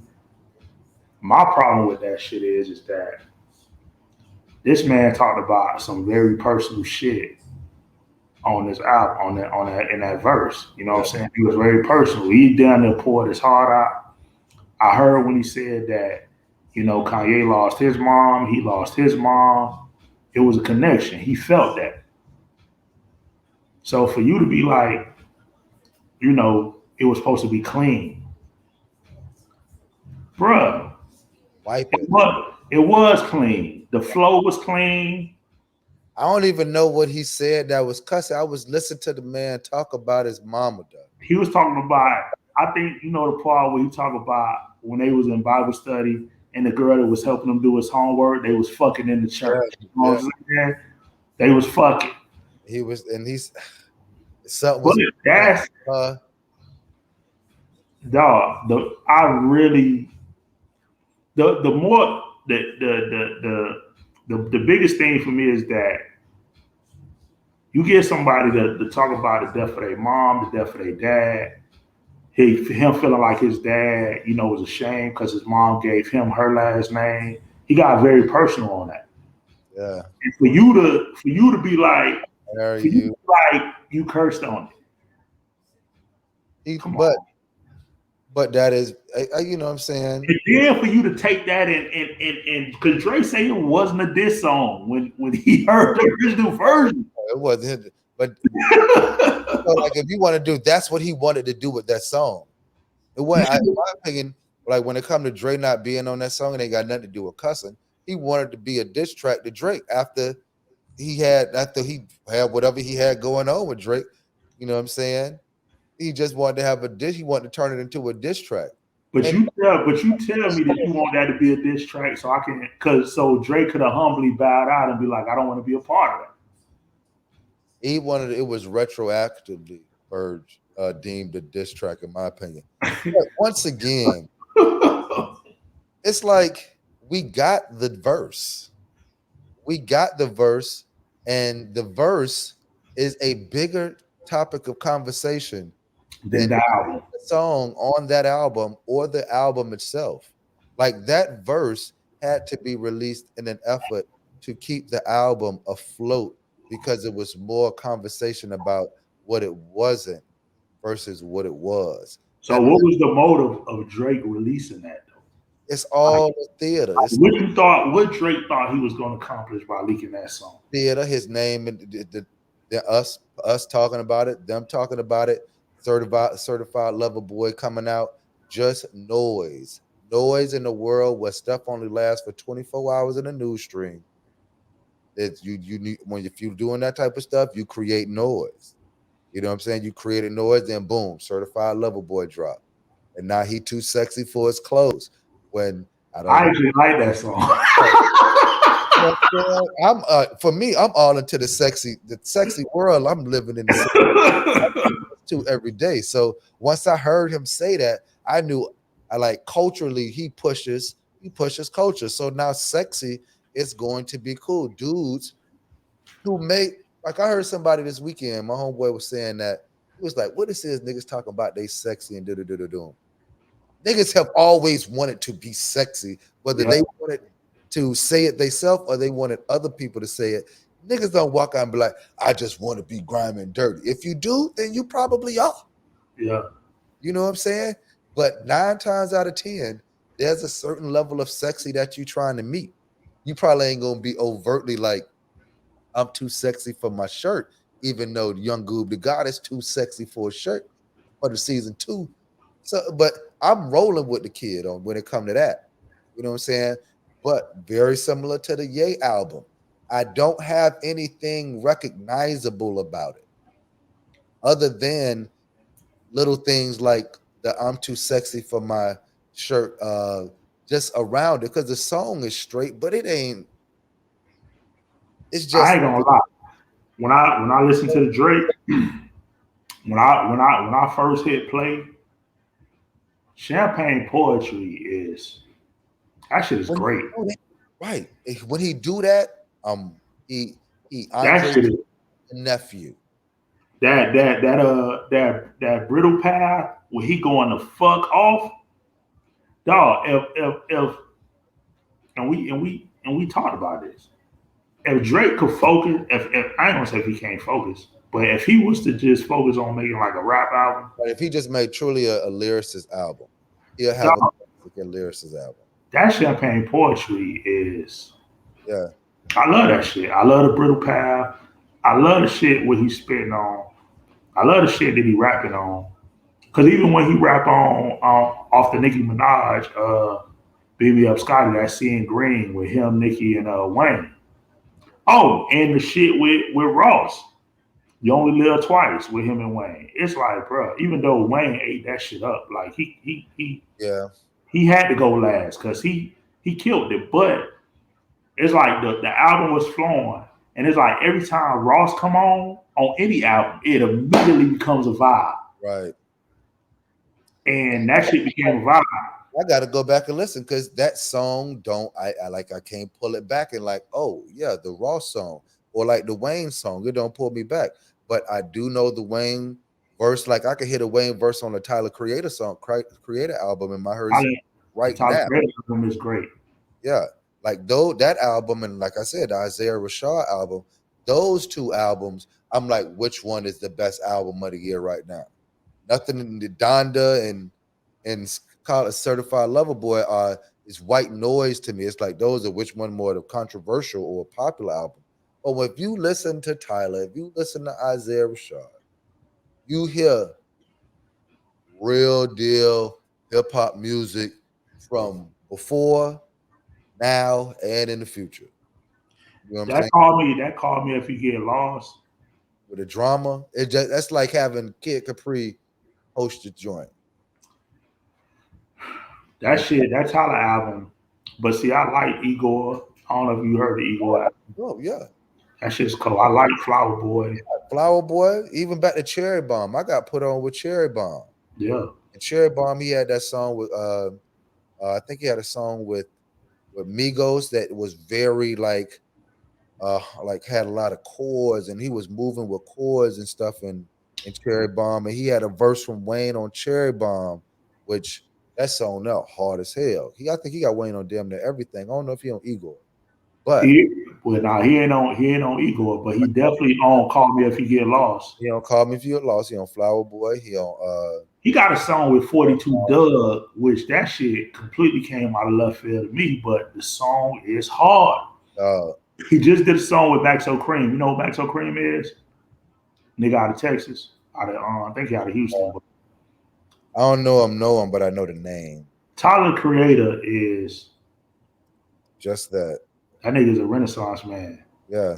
My problem with that shit is that this man talked about some very personal shit on this album, on that in that verse. You know what I'm saying? He was very personal. He down there poured his heart out. I heard when he said that, Kanye lost his mom, he lost his mom. It was a connection. He felt that. So for you to be like, it was supposed to be clean, bruh. Wipe it. It was clean. The flow was clean. I don't even know what he said that was cussing. I was listening to the man talk about his mama, though. He was talking about, I think, the part where he talked about when they was in Bible study and the girl that was helping him do his homework, they was fucking in the church. You know what I'm saying? They was fucking. He was, and he's something was. That's dog. I really the more the biggest thing for me is that you get somebody to talk about the death of their mom, the death of their dad. Him feeling like his dad, was ashamed because his mom gave him her last name. He got very personal on that. Yeah. And for you to be like, you cursed on it. But that is, you know what I'm saying? And then for you to take that and because Dre said it wasn't a diss song when he heard the original version. It wasn't, but like if you want to do, that's what he wanted to do with that song. It wasn't, in my opinion, like when it comes to Dre not being on that song and they got nothing to do with cussing, he wanted to be a diss track to Drake after he had whatever he had going on with Drake. You know what I'm saying? He just wanted to have a diss. He wanted to turn it into a diss track. But you tell me that you want that to be a diss track, so Drake could have humbly bowed out and be like, I don't want to be a part of that. He wanted it was retroactively deemed a diss track, in my opinion. But once again, it's like we got the verse. And the verse is a bigger topic of conversation than the album. The song on that album or the album itself. Like that verse had to be released in an effort to keep the album afloat because it was more conversation about what it wasn't versus what it was. So what was the motive of Drake releasing that though? It's all theater. What Drake thought he was going to accomplish by leaking that song? Theater, his name, and us talking about it, them talking about it, certified lover boy coming out, just noise in the world where stuff only lasts for 24 hours in a news stream. It's you need if you're doing that type of stuff, you create noise. You know what I'm saying? You create a noise, then boom, certified lover boy drop. And now he too sexy for his clothes. When I actually like that song. know what I'm saying? For me, I'm all into the sexy world. I'm living in the sexy too every day. So once I heard him say that, I knew I like culturally he pushes culture. So now sexy is going to be cool. Dudes who make like I heard somebody this weekend, my homeboy was saying that he was like, what this is niggas talking about they sexy and do. Niggas have always wanted to be sexy, whether Yeah, they wanted to say it themselves or they wanted other people to say it. Niggas don't walk out and be like, I just want to be grimy and dirty. If you do, then you probably are. yeah. You know what I'm saying? But 9 times out of 10, there's a certain level of sexy that you're trying to meet. You probably ain't gonna be overtly like, I'm too sexy for my shirt, even though Young Goob the God is too sexy for a shirt for the season 2. So, but I'm rolling with the kid on when it come to that. You know what I'm saying? But very similar to the Ye album. I don't have anything recognizable about it other than little things like the I'm too sexy for my shirt just around it because the song is straight, but it ain't. It's I just ain't gonna lie. When I listen to the Drake, when I first hit play, Champagne Poetry is that shit is when he great. do that, right. When he do that, he That Andre shit is nephew. that brittle path where he going to fuck off, dog. If and we talked about this. If Drake could focus, if I ain't gonna say if he can't focus, but if he was to just focus on making like a rap album, But if he just made truly a lyricist album, he'll have a dog, classic lyricist album. that Champagne Poetry is. Yeah, I love that shit. I love the brittle path. I love the shit what he's spitting on. I love the shit that he rapping on. Cause even when he rap on off the Nicki Minaj, Beat Me Up Scotty, that Seeing Green with him, Nicki, and Wayne. Oh, and the shit with Ross. You only live twice with him and Wayne. It's like, bro, even though Wayne ate that shit up, like yeah, he had to go last because he killed it. But it's like the album was flowing, and it's like every time Ross come on any album, it immediately becomes a vibe, right. and that shit became a vibe. I got to go back and listen because that song don't I like I can't pull it back and like oh yeah the Ross song or like the Wayne song it don't pull me back but I do know the Wayne verse like I could hear the Wayne verse on the Tyler Creator song Creator album in my ears Tyler, the right Tyler now. Creator album is great. Yeah, like though that album and like I said the Isaiah Rashad album, those 2 albums I'm like which one is the best album of the year right now? Nothing in the Donda and call it Certified Lover Boy is white noise to me. It's like those are which one more the controversial or popular album. But if you listen to Tyler, if you listen to Isaiah Rashad, you hear real deal hip hop music from before, now, and in the future. You know what I'm saying? That called me if you get lost. With the drama, that's like having Kid Capri host the joint. You That know? shit, that Tyler album. But see, I like Igor. I don't know if you heard the Igor album. Oh yeah. That shit's cool. I like Flower Boy. Flower Boy, even back to Cherry Bomb. I got put on with Cherry Bomb. Yeah. And Cherry Bomb, he had that song with I think he had a song with Migos that was very like had a lot of chords and he was moving with chords and stuff in Cherry Bomb. And he had a verse from Wayne on Cherry Bomb, which that song out hard as hell. I think he got Wayne on damn near everything. I don't know if he on Igor, but He well nah, he ain't on Igor, but he definitely on Call Me If You Get Lost. he don't Call Me If You're Lost. He on Flower Boy. He on He got a song with 42 Doug, which that shit completely came out of left field to me, but the song is hard. uh He just did a song with Maxo Cream. You know what Maxo Cream is? Nigga out of Texas. Out of I think he out of Houston. But I don't know him, but I know the name. Tyler Creator is Just that. that nigga's a renaissance man. Yeah.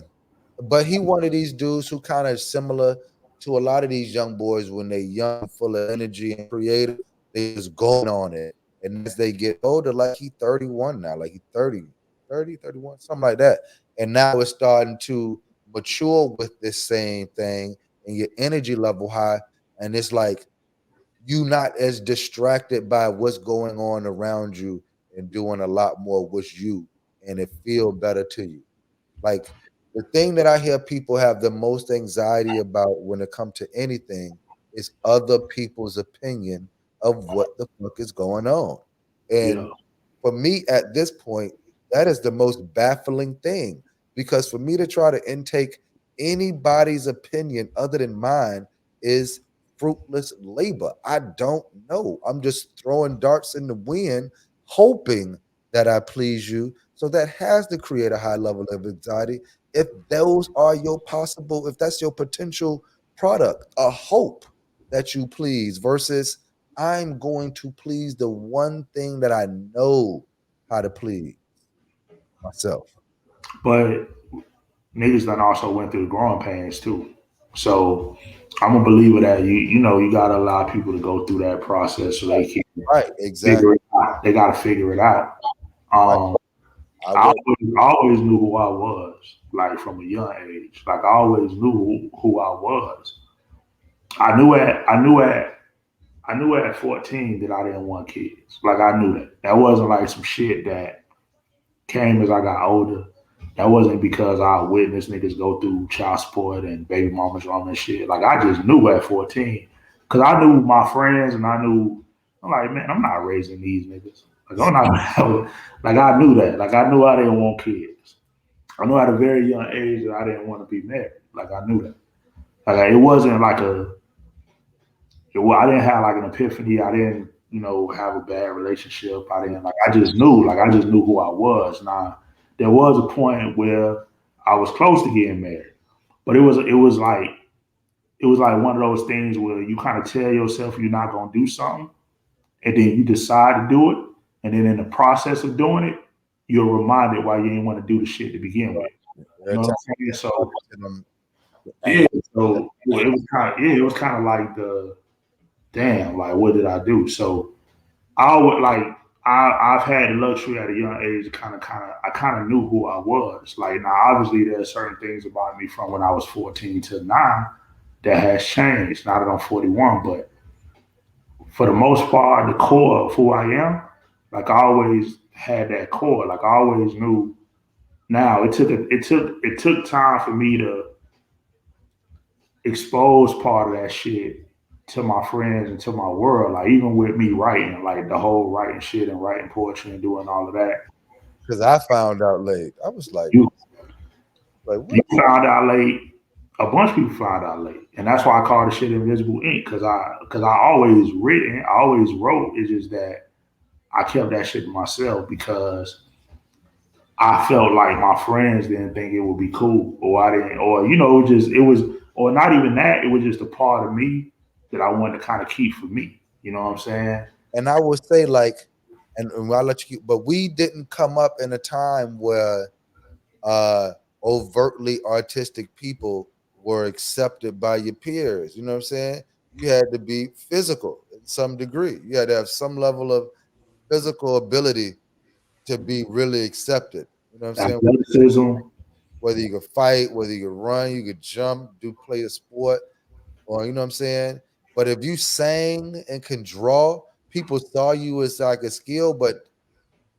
But he one of these dudes who kind of similar to a lot of these young boys when they young, full of energy and creative, they just going on it. And as they get older, like he 31 now, like he 30, 30, 31, something like that. And now it's starting to mature with this same thing and your energy level high. And it's like you not as distracted by what's going on around you and doing a lot more what's you and it feel better to you. Like the thing that I hear people have the most anxiety about when it comes to anything is other people's opinion of what the fuck is going on. Yeah. And for me at this point, that is the most baffling thing because for me to try to intake anybody's opinion other than mine is fruitless labor. I don't know. I'm just throwing darts in the wind, hoping that I please you. So that has to create a high level of anxiety. If those are your possible, if that's your potential product, a hope that you please versus I'm going to please the one thing that I know how to please myself. But niggas done also went through growing pains too. So I'm a believer that you gotta allow people to go through that process so they can Right, exactly. figure it out. They gotta figure it out. Right. Um, I I will. always knew who I was, like from a young age. Like I always knew who I was. I knew at I knew at I knew at 14 that I didn't want kids. Like I knew that. That wasn't like some shit that came as I got older. That wasn't because I witnessed niggas go through child support and baby mamas drama and shit. Like I just knew at 14. Cause I knew my friends and I knew I'm like, man, I'm not raising these niggas. Like I'm not like I knew that. Like I knew I didn't want kids. I knew at a very young age that I didn't want to be married. Like I knew that. Like it wasn't like I didn't have like an epiphany. I didn't, have a bad relationship. I didn't I just knew, I just knew who I was. Now, there was a point where I was close to getting married, but it was like one of those things where you kind of tell yourself you're not gonna do something, and then you decide to do it, and then in the process of doing it, you're reminded why you didn't want to do the shit to begin with. You Every know what time I'm saying? I So to them, yeah, it was kind of the damn, like what did I do? So I would like I've had the luxury at a young age to I kind of knew who I was. Like now, obviously, there are certain things about me from when I was 14 to now that has changed. Now that I'm 41, but for the most part, the core of who I am, like I always had that core. Like I always knew. Now it took time for me to expose part of that shit to my friends and to my world. Like even with me writing, like the whole writing shit and writing poetry and doing all of that. because I found out late. I was You like, you what? found out late. A bunch of people found out late, and that's why I call the shit invisible ink because I always wrote. It's just that I kept that shit to myself because I felt like my friends didn't think it would be cool, or I didn't, or it was, or not even that. It was just a part of me that I wanted to kind of keep for me. You know what I'm saying? And I would say like, and I'll let you, but we didn't come up in a time where uh overtly artistic people were accepted by your peers. You know what I'm saying? You had to be physical in some degree. You had to have some level of physical ability to be really accepted. You know what I'm saying? Athleticism. Whether you could fight, whether you could run, you could jump, do play a sport, or you know what I'm saying? But if you sang and can draw, people saw you as like a skill, but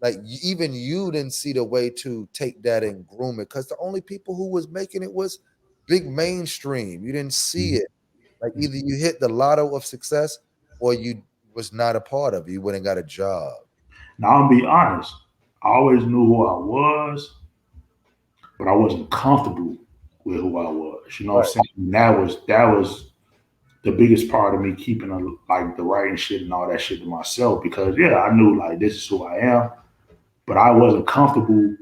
like even you didn't see the way to take that and groom it because the only people who was making it was big mainstream. You didn't see it. Like either you hit the lotto of success or you was not a part of it. You went and got a job. Now I'm gonna be honest. I always knew who I was, but I wasn't comfortable with who I was. You know what Right. I'm saying? And that was the biggest part of me keeping like the writing shit and all that shit to myself because yeah, I knew like this is who I am, but I wasn't comfortable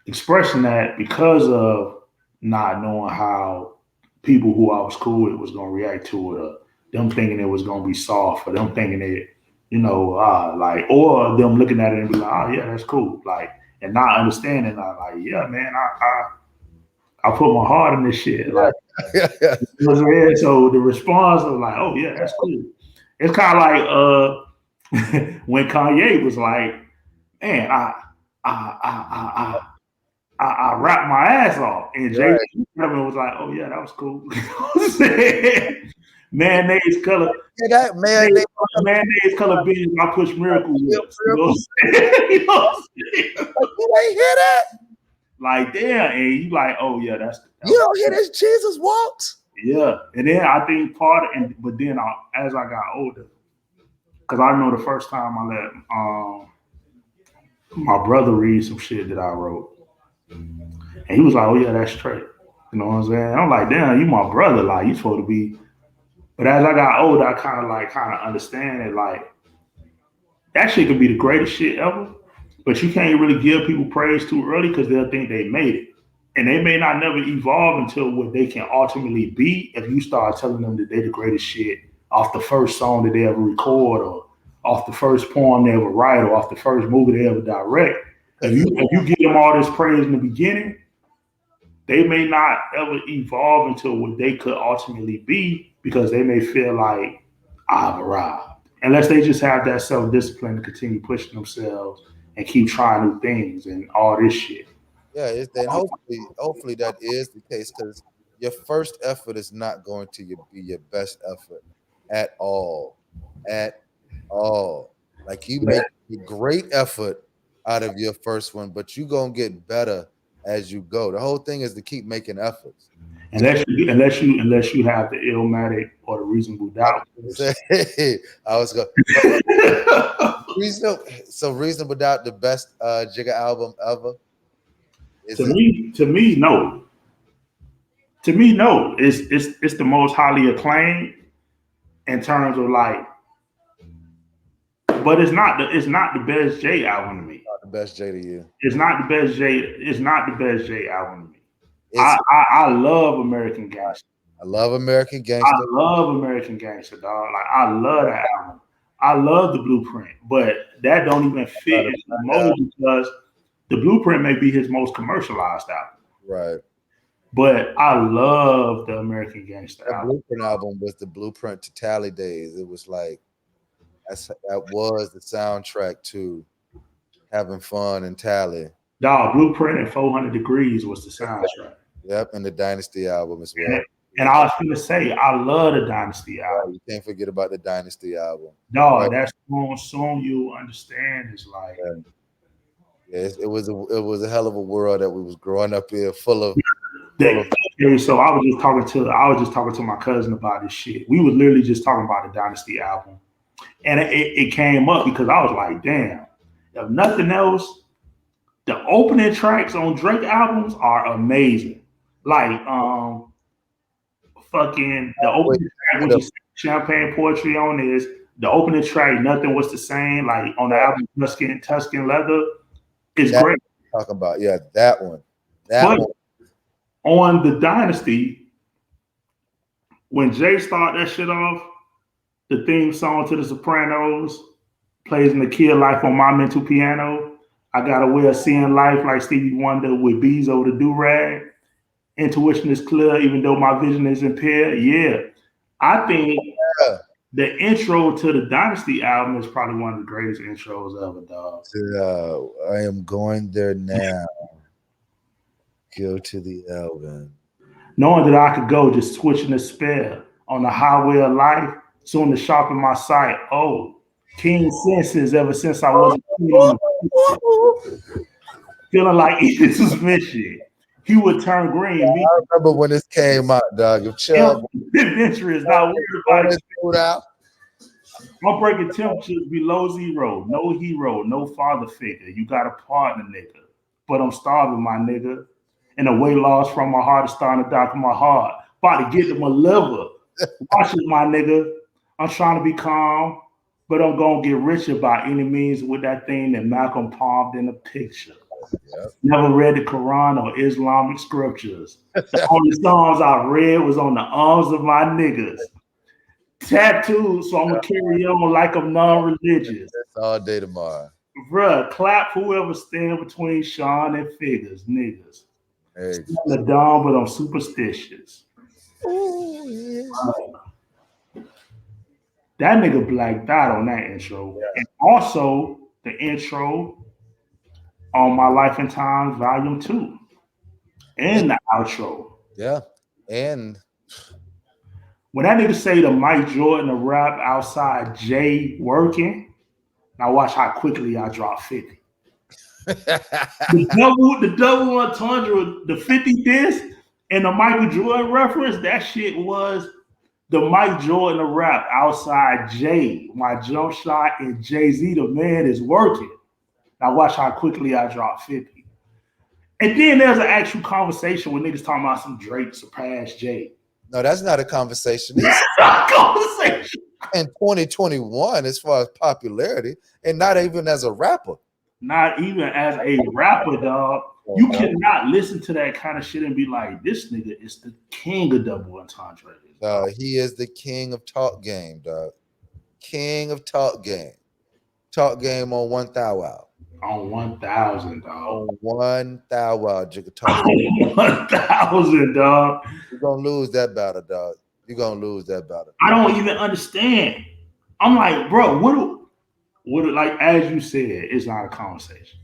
expressing that because of not knowing how people who I was cool with was gonna react to it, or them thinking it was gonna be soft, or them thinking it, like, or them looking at it and be like, oh yeah, that's cool, like, and not understanding, like, yeah, man, I put my heart in this shit, like, Yeah. Yeah. you know what I'm saying? So the response was like, oh yeah, that's cool. It's kind of like when Kanye was like, man, I rapped my ass off. And Jay was like, oh yeah, that was cool. You know what I'm saying? Mayonnaise color. Yeah, that mayonnaise color beans, I push miracle whips. You know what I'm saying? You know what I'm saying? You ain't hear that? Like, damn, and you like, oh yeah, you don't hear this Jesus walks? Yeah. And then I think but then as I got older, because I remember the first time I let my brother read some shit that I wrote. And he was like, oh yeah, that's straight. You know what I'm saying? I'm like, damn, you my brother, like you supposed to be. But as I got older, I kind of understand it, like that shit could be the greatest shit ever, but you can't really give people praise too early because they'll think they made it. And they may not never evolve until what they can ultimately be if you start telling them that they're the greatest shit off the first song that they ever record or off the first poem they ever write or off the first movie they ever direct. If you give them all this praise in the beginning, they may not ever evolve into what they could ultimately be because they may feel like I've arrived. Unless they just have that self-discipline to continue pushing themselves and keep trying new things and all this shit. Yeah, then hopefully that is the case because your first effort is not going to be your best effort at all. At all. Like you make a great effort out of your first one, but you're gonna get better as you go. The whole thing is to keep making efforts. Unless you have the Illmatic or the Reasonable Doubt. I was going. Reasonable Doubt, the best Jigga album ever. To me, no. To me, no. It's the most highly acclaimed in terms of like, but it's not the best J album to me. Not the best J to you. It's not the best J. It's not the best J album to me. I love American Gangster. I love American Gangster. I love American Gangster, dog. Like I love that album. I love the Blueprint, but that don't even fit into the mold because the Blueprint may be his most commercialized album. Right. But I love the American Gangster album. The Blueprint album was the blueprint to Tally Days. It was like that was the soundtrack to having fun and Tally. Dog, Blueprint and 400 Degrees was the soundtrack. Yep, and the Dynasty album as well. And I was gonna say, I love the Dynasty album. You can't forget about the Dynasty album. Dog, that song you understand is like. Yeah, it was a hell of a world that we was growing up in, full of. So I was just talking to my cousin about this shit. We was literally just talking about the Dynasty album, and it came up because I was like, damn, if nothing else, the opening tracks on Drake albums are amazing. Like fucking the opening track with Champagne Poetry on is the opening track, Nothing Was the Same, like on the album Tuscan Leather, is great. Talking about that one. That one. On the Dynasty, when Jay started that shit off, the theme song to The Sopranos plays in the Kid Life on My Mental Piano. I Got a Way of Seeing Life like Stevie Wonder with bees over the do-rag. Intuition is clear even though my vision is impaired. Yeah. I think the intro to the Dynasty album is probably one of the greatest intros ever, dog. I am going there now. Go to the album. Knowing that I could go just switching the spell on the highway of life, soon to sharpen my sight. Oh, keen senses ever since I wasn't feeling like this was mission. He would turn green. I remember when this came out, dog. If Chubb adventure is not worried about I'm breaking temperatures below zero. No hero, no father figure. You got a partner, nigga. But I'm starving, my nigga. And the weight loss from my heart is starting to dock my heart. About to get to my liver. Watch it, my nigga. I'm trying to be calm, but I'm going to get richer by any means with that thing that Malcolm palmed in the picture. Yep. Never read the Quran or Islamic scriptures. The only songs I read was on the arms of my niggas. Tattoos, so I'm going to carry on like I'm non-religious. That's all day tomorrow. Bruh, clap whoever stand between Sean and Figures, niggas. Hey. The dawn, but I'm superstitious. Ooh, yeah. That nigga blacked out on that intro. Yeah. And also the intro on My Life and Times Volume 2 and the outro. Yeah. And When that nigga say to Mike Jordan to rap outside Jay working, now watch how quickly I drop 50. The double entendre, the 50 disc, and the Michael Jordan reference, that shit was the Mike Jordan to rap outside Jay. My jump shot and Jay-Z, the man is working. Now watch how quickly I drop 50. And then there's an actual conversation when niggas talking about some Drake surpassed Jay. no, that's not a conversation. That's not a conversation. In 2021, as far as popularity, and not even as a rapper. Not even as a rapper, dog. You cannot listen to that kind of shit and be like, this nigga is the king of double entendre. He is the king of talk game, dog. King of talk game. Talk game on 1 thou wow. On 1,000, dog. On 1 thou wow, Jigga talk. 1,000, dog. You're gonna lose that battle, dog. You're gonna lose that battle. I don't even understand. I'm like, bro, what like as you said, it's not a conversation.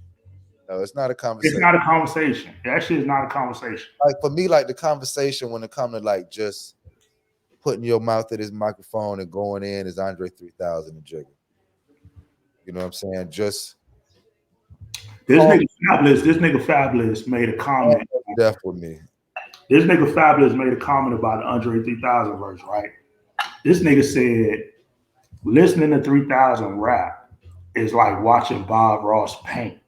No, it's not a conversation. It's not a conversation. That shit is not a conversation. Like for me, like the conversation when it comes to like just putting your mouth to this microphone and going in is Andre 3000 and Jigga. You know what I'm saying? Just this nigga Fabulous made a comment. Death with me. This nigga Fabulous made a comment about the Andre 3000 verse, right? This nigga said, listening to 3000 rap is like watching Bob Ross paint.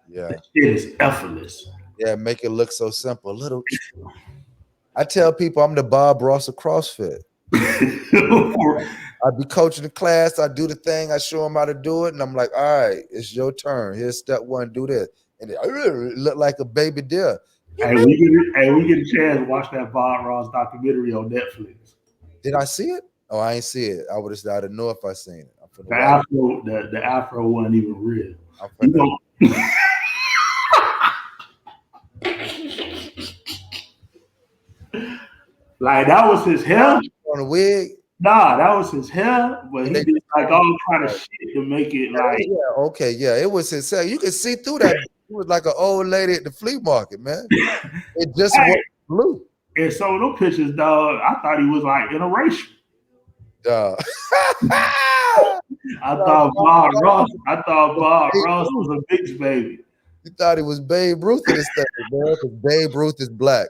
Yeah. That shit is effortless. Yeah, make it look so simple. Little. I tell people I'm the Bob Ross of CrossFit. I be coaching the class. I do the thing. I show them how to do it, and I'm like, all right, it's your turn. Here's step one. Do this, and it look like a baby deer. Hey, we get a chance to watch that Bob Ross documentary on Netflix. Did I see it? Oh, I ain't see it. I didn't know if I seen it. The afro wasn't even real. Like that was his hair on a wig. Nah, that was his hair, but he did like all kind of shit to make it like. Yeah, okay, yeah, it was his hair. You could see through that. It was like an old lady at the flea market, man. It just was blue. And so those pictures, dog, I thought he was like interracial. I thought Bob Ross was a mixed baby. You thought he was Babe Ruth in this thing, man, because Babe Ruth is black.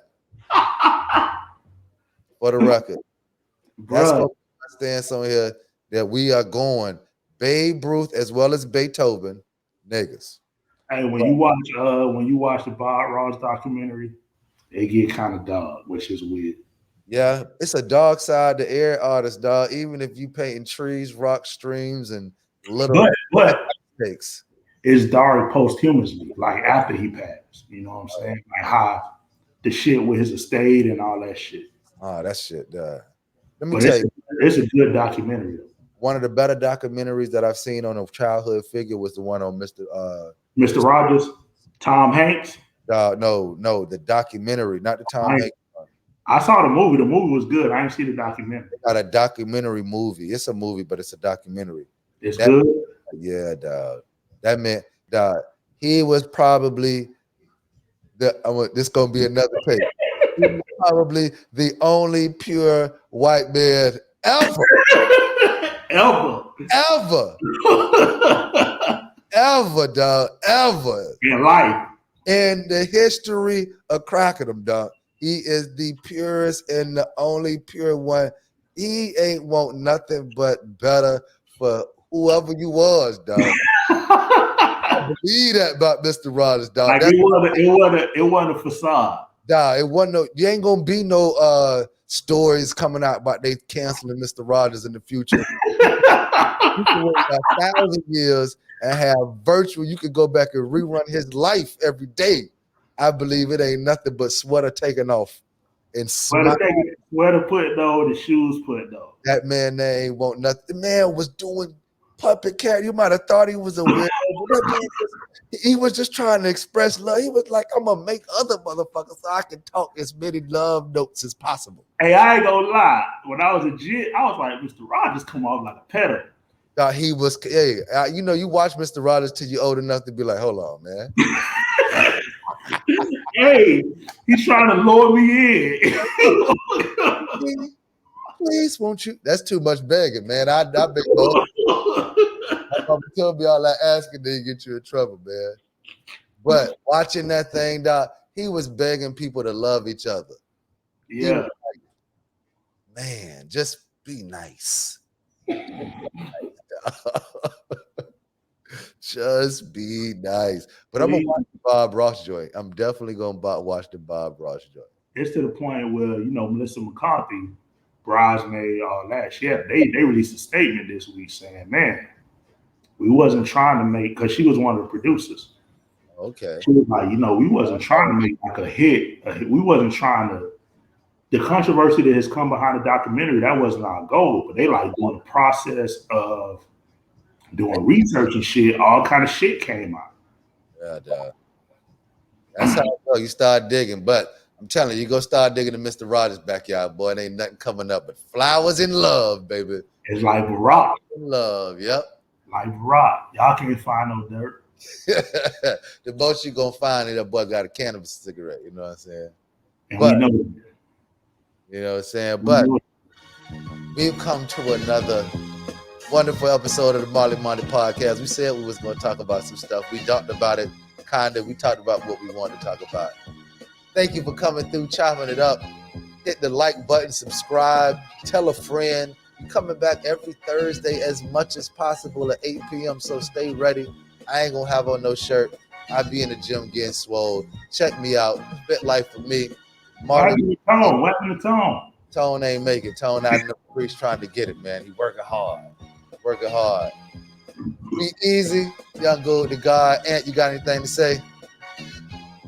For the record. That's what my stance on here, that we are going Babe Ruth as well as Beethoven niggas. Hey, when you watch the Bob Ross documentary, it get kind of dog, which is weird. Yeah, it's a dog side to every artist, dog. Even if you painting trees, rocks, streams, and little mistakes. It's dark posthumously, like after he passed. You know what I'm saying? Like how the shit with his estate and all that shit. Oh, that shit, let me tell you. It's a good documentary. One of the better documentaries that I've seen on a childhood figure was the one on Mr. Rogers, Tom Hanks. No, the documentary, not the Tom Hanks one. I saw the movie. The movie was good. I didn't see the documentary. They got a documentary movie. It's a movie, but it's a documentary. It's good. Yeah, dog. That meant, dog, he was probably this gonna be another page. He was probably the only pure white man ever. Ever, dog. Ever. In life. In the history of Crocodile, dog. He is the purest and the only pure one. He ain't want nothing but better for whoever you was, dog. I believe that about Mr. Rogers, dog. Like it wasn't a facade. Dog, it wasn't no. You ain't gonna be no stories coming out about they canceling Mr. Rogers in the future. You can wait 1,000 years and have virtual. You could go back and rerun his life every day. I believe it ain't nothing but sweater taken off and sweater put though, the shoes put though. That man there ain't want nothing. The man was doing puppet cat. You might have thought he was a weirdo. He was just trying to express love. He was like, I'm gonna make other motherfuckers so I can talk as many love notes as possible. Hey, I ain't gonna lie. When I was a jit, I was like, Mr. Rogers come off like a petter. He was, hey, you watch Mr. Rogers till you're old enough to be like, hold on, man. Hey, he's trying to lure me in. Please, won't you? That's too much begging, man. I beg both. I'm telling me all that asking, then you get you in trouble, man. But watching that thing, Doc, he was begging people to love each other. He was Yeah. like, man, just be nice. Just be nice. But I'm gonna watch the Bob Ross joint. I'm definitely gonna watch the Bob Ross joint. It's to the point where, Melissa McCarthy, bridesmaid, all that. They released a statement this week saying, man, we wasn't trying to make, because she was one of the producers. Okay. She was like, we wasn't trying to make like a hit. We wasn't trying to. The controversy that has come behind the documentary, that wasn't our goal. But they like doing the process of doing research and shit. All kind of shit came out. Yeah, dog. That's how you start digging. But I'm telling you, go start digging in Mr. Rogers' backyard, boy. It ain't nothing coming up but flowers in love, baby. It's like rock. In love, yep. Like rock. Y'all can't find no dirt. The most you gonna find is that boy got a cannabis cigarette. You know what I'm saying? And but, we know. You know what I'm saying? But we've come to another wonderful episode of the Marleyminded podcast. We said we was going to talk about some stuff. We talked about it, kind of. We talked about what we wanted to talk about. Thank you for coming through, chopping it up. Hit the like button, subscribe, tell a friend. Coming back every Thursday as much as possible at 8 p.m., so stay ready. I ain't going to have on no shirt. I'll be in the gym getting swole. Check me out. Fit Life for me. Marley, Weapon the Tone. Tone ain't making. Tone out in the streets trying to get it, man. He working hard. Working hard. Be easy. Young good to God. Ant, you got anything to say?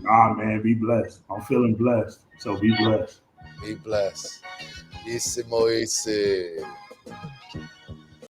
Nah, man. Be blessed. I'm feeling blessed. So be blessed. Be blessed. Easy, Moise.